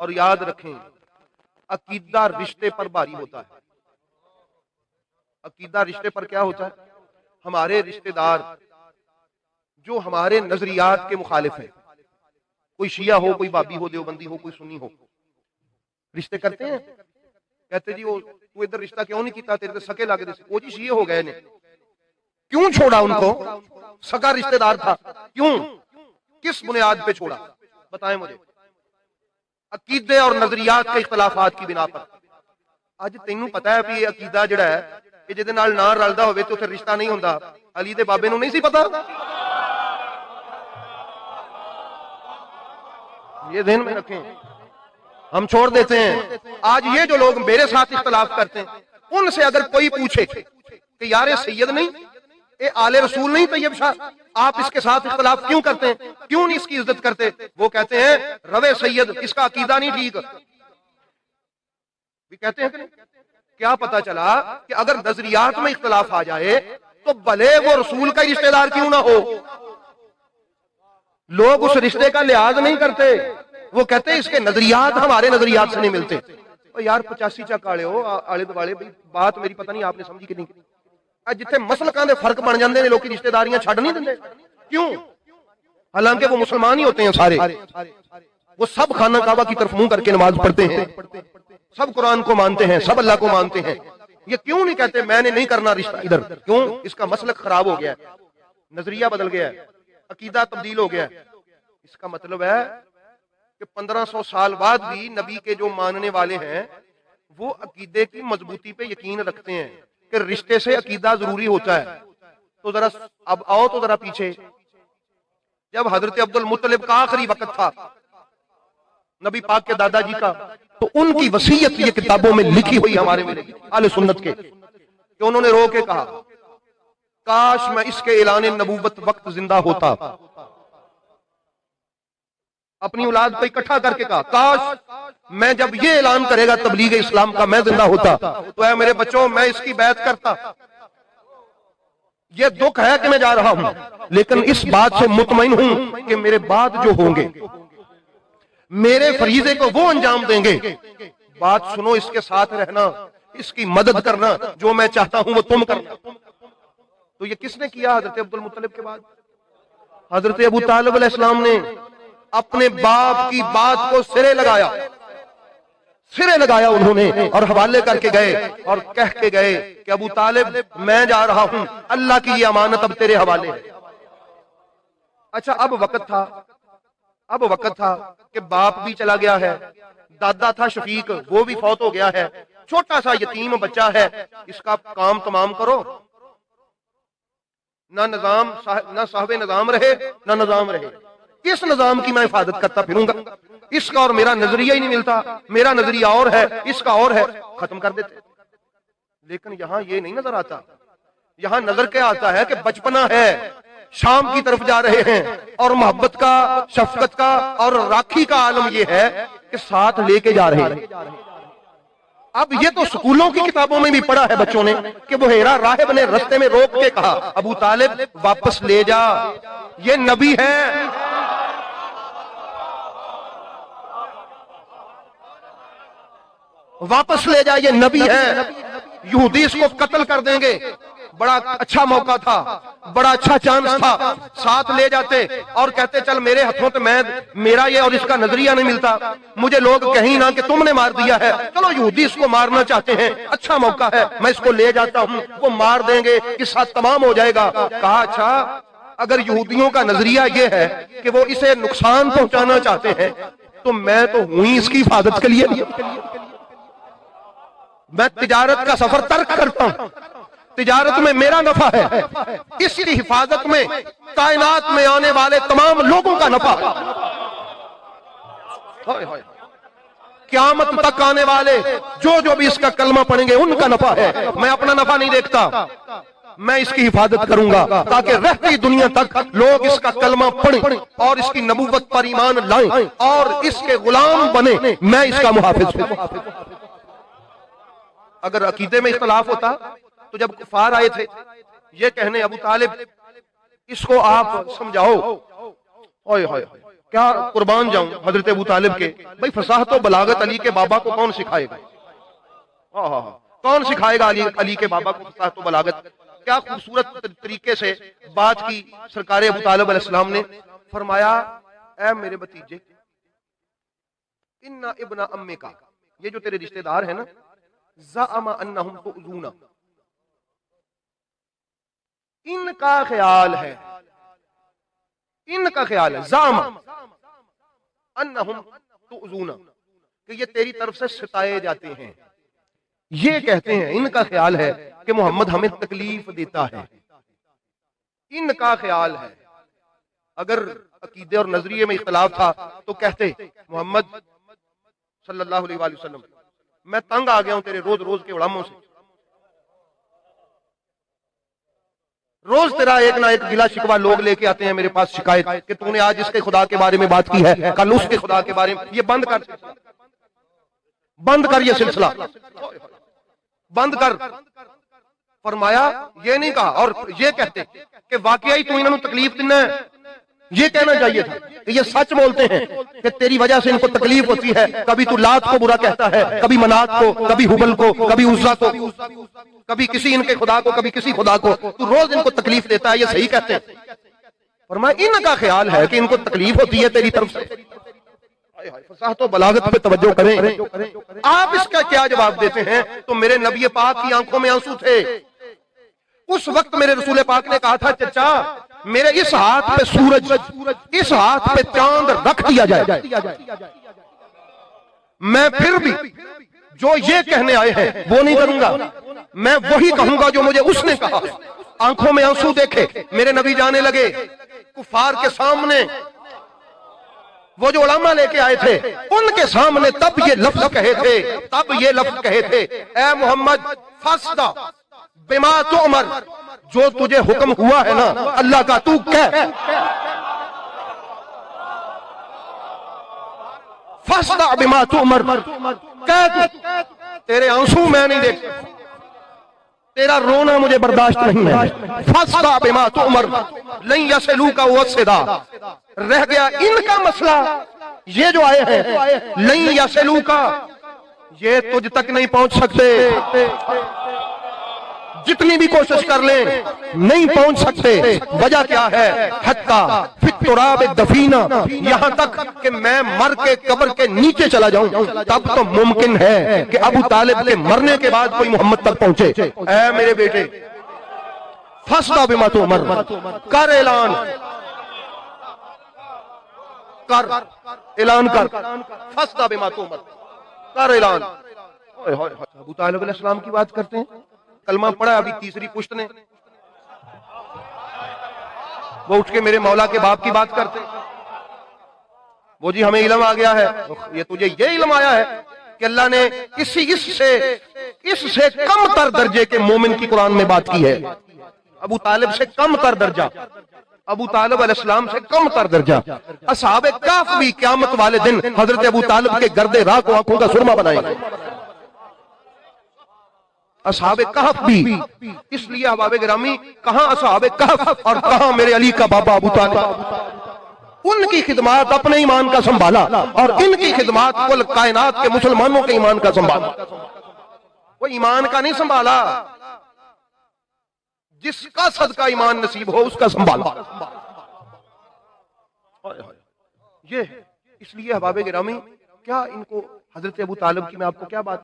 اور یاد رکھیں عقیدہ رشتے پر بھاری ہوتا ہے. عقیدہ رشتے پر کیا ہوتا ہے؟ ہمارے رشتے دار جو ہمارے نظریات کے مخالف ہیں، کوئی شیعہ ہو، کوئی بابی ہو، دیوبندی ہو، کوئی سنی ہو، رشتے کرتے ہیں. کہتے جی وہ تو ادھر رشتہ کیوں نہیں کیتا، تیرے سکے لگ دے. وہ جی شیعہ ہو گئے نے، کیوں چھوڑا ان کو؟ سکا رشتہ دار تھا، کیوں؟ کس بنیاد پہ چھوڑا؟ بتائیں مجھے. عقیدے اور نظریات کے اختلافات کی بنا پر. اج تینوں پتا ہے بھی عقیدہ جڑا ہے کہ جہدے نال نہ رلدا ہوئے تو پھر رشتہ نہیں ہوندا. علی دے بابے نوں نہیں سی پتا؟ یہ ذہن میں رکھیں. ہم چھوڑ دیتے ہیں. آج یہ جو لوگ میرے ساتھ اختلاف کرتے ہیں، ان سے اگر کوئی پوچھے کہ یار سید نہیں، اے آل رسول نہیں طیب شاہ، آپ اس کے ساتھ اختلاف کیوں کرتے ہیں، کیوں نہیں اس کی عزت کرتے؟ وہ کہتے ہیں روے سید، اس کا عقیدہ نہیں ٹھیک. بھی کہتے ہیں کہ کیا پتا چلا کہ اگر نظریات میں اختلاف آ جائے تو بھلے وہ رسول کا رشتہ دار کیوں نہ ہو، لوگ اس رشتے کا لحاظ نہیں کرتے. وہ کہتے ہیں اس کے نظریات ہمارے نظریات سے نہیں ملتے. یار 85 چک آلے ہو آلے دوالے، بات میری پتہ نہیں آپ نے سمجھی کہ نہیں. جتنے مسلکاں دے فرق بن جاندے نے، لوکی رشتہ داریاں چھڈ نہیں دندے. کیوں؟ حالانکہ وہ مسلمان ہی ہوتے ہیں سارے. وہ سب خانہ کعبہ کی طرف منہ کر کے نماز پڑھتے ہیں، سب قرآن کو مانتے ہیں، سب اللہ کو مانتے ہیں. یہ کیوں نہیں کہتے میں نے نہیں کرنا رشتہ ادھر؟ کیوں؟ اس کا مسلک خراب ہو گیا ہے، نظریہ بدل گیا ہے، عقیدہ تبدیل ہو گیا ہے. اس کا مطلب ہے کہ 1500 سال بعد بھی نبی کے جو ماننے والے ہیں وہ عقیدے کی مضبوطی پہ یقین رکھتے ہیں کہ رشتے سے عقیدہ ضروری ہوتا ہے. تو ذرا اب آؤ تو ذرا پیچھے، جب حضرت عبد المطلب کا آخری وقت تھا نبی پاک کے دادا جی کا، تو ان کی وصیت یہ کتابوں میں لکھی ہوئی ہمارے اہل سنت کے، کہ انہوں نے رو کے کہا کاش میں اس کے اعلان نبوت وقت زندہ ہوتا. اپنی اولاد کو اکٹھا کر کے کہا کاش میں جب یہ اعلان کرے گا تبلیغ اسلام کا میں زندہ ہوتا تو اے میرے بچوں میں اس کی بیعت کرتا. یہ دکھ ہے کہ میں جا رہا ہوں، لیکن اس بات سے مطمئن ہوں کہ میرے بعد جو ہوں گے میرے فریضے کو وہ انجام دیں گے. بات سنو، اس کے ساتھ رہنا، اس کی مدد کرنا، جو میں چاہتا ہوں وہ تم کرنا. تو یہ کس نے کیا حضرت عبد المطلب کے بعد؟ حضرت ابو طالب علیہ السلام نے اپنے باپ کی بات کو سرے لگایا انہوں نے، اور حوالے کر کے گئے اور کہہ کے گئے کہ ابو طالب میں جا رہا ہوں، اللہ کی یہ امانت اب تیرے حوالے ہے. اچھا اب وقت تھا کہ باپ بھی چلا گیا ہے، دادا تھا شفیق وہ بھی فوت ہو گیا ہے، چھوٹا سا یتیم بچہ ہے، اس کا کام تمام کرو. نہ صاحب نظام رہے نہ نظام رہے. کس نظام کی میں حفاظت کرتا پھروں گا؟ اس کا اور میرا نظریہ ہی نہیں ملتا، میرا نظریہ اور ہے، اس کا اور ہے، ختم کر دیتے. لیکن یہاں یہ نہیں نظر آتا. یہاں نظر کیا آتا ہے کہ بچپنا ہے، شام کی طرف جا رہے ہیں، اور محبت کا، شفقت کا اور راکھی کا عالم یہ ہے کہ ساتھ لے کے جا رہے ہیں. اب یہ تو سکولوں کی کتابوں میں بھی پڑھا ہے بچوں نے کہ بحیرہ راہب نے رستے میں روک کے کہا ابو طالب واپس لے جا، یہ نبی ہے. واپس لے جا، یہ نبی ہے. یہودی اس کو قتل کر دیں گے. بڑا اچھا موقع تھا، بڑا اچھا چانس تھا، ساتھ لے جاتے اور کہتے چل میرے ہاتھوں تو میرا یہ اور اس کا نظریہ نہیں ملتا، مجھے لوگ کہیں نہ کہ تم نے مار دیا ہے، چلو یہودی اس کو مارنا چاہتے ہیں، اچھا موقع ہے، میں اس کو لے جاتا ہوں، وہ مار دیں گے، قصہ تمام ہو جائے گا. کہا اچھا اگر یہودیوں کا نظریہ یہ ہے کہ وہ اسے نقصان پہنچانا چاہتے ہیں تو میں تو ہوں اس کی حفاظت کے لیے، میں تجارت کا سفر ترک کرتا ہوں، تجارت میں میرا نفع ہے، اس کی حفاظت میں کائنات میں آنے والے تمام لوگوں کا نفع ہے. قیامت تک آنے والے جو بھی اس کا کلمہ پڑھیں گے ان کا نفع ہے. میں اپنا نفع نہیں دیکھتا، میں اس کی حفاظت کروں گا تاکہ رہتی دنیا تک لوگ اس کا کلمہ پڑھیں اور اس کی نبوت پر ایمان لائیں اور اس کے غلام بنے. میں اس کا محافظ ہوں. اگر عقیدے میں اختلاف ہوتا تو جب کفار آئے تھے یہ کہنے ابو طالب اس کو آپ سمجھاؤ، کیا قربان جاؤں حضرت ابو طالب کے. بھائی فصاحت و بلاغت علی کے بابا کو کون سکھائے گا؟ کون سکھائے گا علی کے بابا کو فصاحت و بلاغت؟ کیا خوبصورت طریقے سے بات کی سرکار ابو طالب علیہ السلام نے. فرمایا اے میرے بھتیجے، ان ابن امے کا، یہ جو تیرے رشتہ دار ہیں نا، زعم انہم تؤذونا، ان کا خیال ہے، ان کا خیال ہے، زعم انہم تؤذونا، کہ یہ تیری طرف سے ستائے جاتے ہیں. یہ کہتے ہیں، ان کا خیال ہے کہ محمد ہمیں تکلیف دیتا ہے. ان کا خیال ہے. اگر عقیدے اور نظریے میں اختلاف تھا تو کہتے محمد صلی اللہ علیہ وآلہ وسلم میں تنگ آ گیا ہوں تیرے روز روز کے علموں سے. روز تیرا ایک نہ ایک گلا شکوہ لوگ لے کے آتے ہیں میرے پاس شکایت کہ تو نے آج اس کے خدا کے بارے میں بات کی ہے، کل اس کے خدا کے بارے میں. یہ بند کر، بند کر، یہ سلسلہ بند کر. فرمایا یہ نہیں کہا، اور یہ کہتے کہ واقعی تو انہوں نے تکلیف دینا ہے. یہ کہنا چاہیے تھا کہ یہ سچ بولتے ہیں کہ تیری وجہ سے ان کو تکلیف ہوتی ہے. کبھی تو لات کو برا کہتا ہے، کبھی منات کو، کبھی حبل کو، کبھی عزا کو، کبھی کسی ان کے خدا کو، کبھی کسی خدا کو، تو روز ان کو تکلیف دیتا ہے. یہ صحیح کہتے ہیں. فرمایا ان کا خیال ہے کہ ان کو تکلیف ہوتی ہے تیری طرف سے. فصاحت و بلاغت پہ توجہ کریں. آپ اس کا کیا جواب دیتے ہیں؟ تو میرے نبی پاک کی آنکھوں میں آنسو تھے. اس وقت میرے رسول پاک نے کہا تھا چچا میرے اس ہاتھ پہ سورج، اس ہاتھ پہ چاند رکھ دیا جائے. میں پھر بھی جو یہ کہنے آئے ہیں وہ نہیں کروں گا، میں وہی کہوں گا جو مجھے اس نے کہا. آنکھوں میں آنسو دیکھے میرے نبی جانے لگے کفار کے سامنے. وہ جو علماء لے کے آئے تھے ان کے سامنے تب یہ لفظ کہے تھے، تب یہ لفظ کہے تھے، اے محمد فاصدع بما تؤمر، جو تجھے حکم ہوا ہے نا اللہ کا تو کہہ. فاصدع بما تؤمر، کہہ. تیرے آنسو میں نہیں دیکھ، تیرا رونا مجھے برداشت نہیں ہے. فاصدع بما تؤمر لن یصلوک وصدا. رہ گیا ان کا مسئلہ. یہ جو آئے ہیں لن یصلوک، یہ تجھ تک نہیں پہنچ سکتے. جتنی بھی کوشش کر لیں نہیں پہنچ سکتے. وجہ کیا ہے؟ حتی فی التراب الدفینہ، یہاں تک کہ میں مر کے قبر کے نیچے چلا جاؤں تب تو ممکن ہے کہ ابو طالب کے مرنے کے بعد کوئی محمد تک پہنچے. اے میرے بیٹے فاصدع بما تؤمر، کر اعلان، کر اعلان، کر فاصدع بما تؤمر، کر اعلان. ابو طالب علیہ السلام کی بات کرتے ہیں. کلمہ پڑھا ابھی تیسری پشت نے، وہ اٹھ کے میرے مولا کے باپ کی بات کرتے. وہ جی ہمیں علم آ گیا ہے. یہ تجھے یہ علم آیا ہے کہ اللہ نے اس سے کم تر درجے کے مومن کی قرآن میں بات کی ہے. ابو طالب سے کم تر درجہ، ابو طالب علیہ السلام سے کم تر درجہ. اصحاب کہف بھی قیامت والے دن حضرت ابو طالب کے گرد راہ کو آنکھوں کا سرما بنائیں گے. اصحاب کہف بھی. اس لیے احباب گرامی کہاں اصحاب کہف اور کہاں میرے علی کا بابا ابو طالب. ان کی خدمات اپنے ایمان کا سنبھالا اور ان کی خدمات کل کائنات کے مسلمانوں کے ایمان کا سنبھالا. وہ ایمان کا نہیں سنبھالا، جس کا صدقہ ایمان نصیب ہو اس کا سنبھالا. یہ اس لیے احباب گرامی کیا ان کو حضرت ابو طالب کی میں آپ کو کیا بات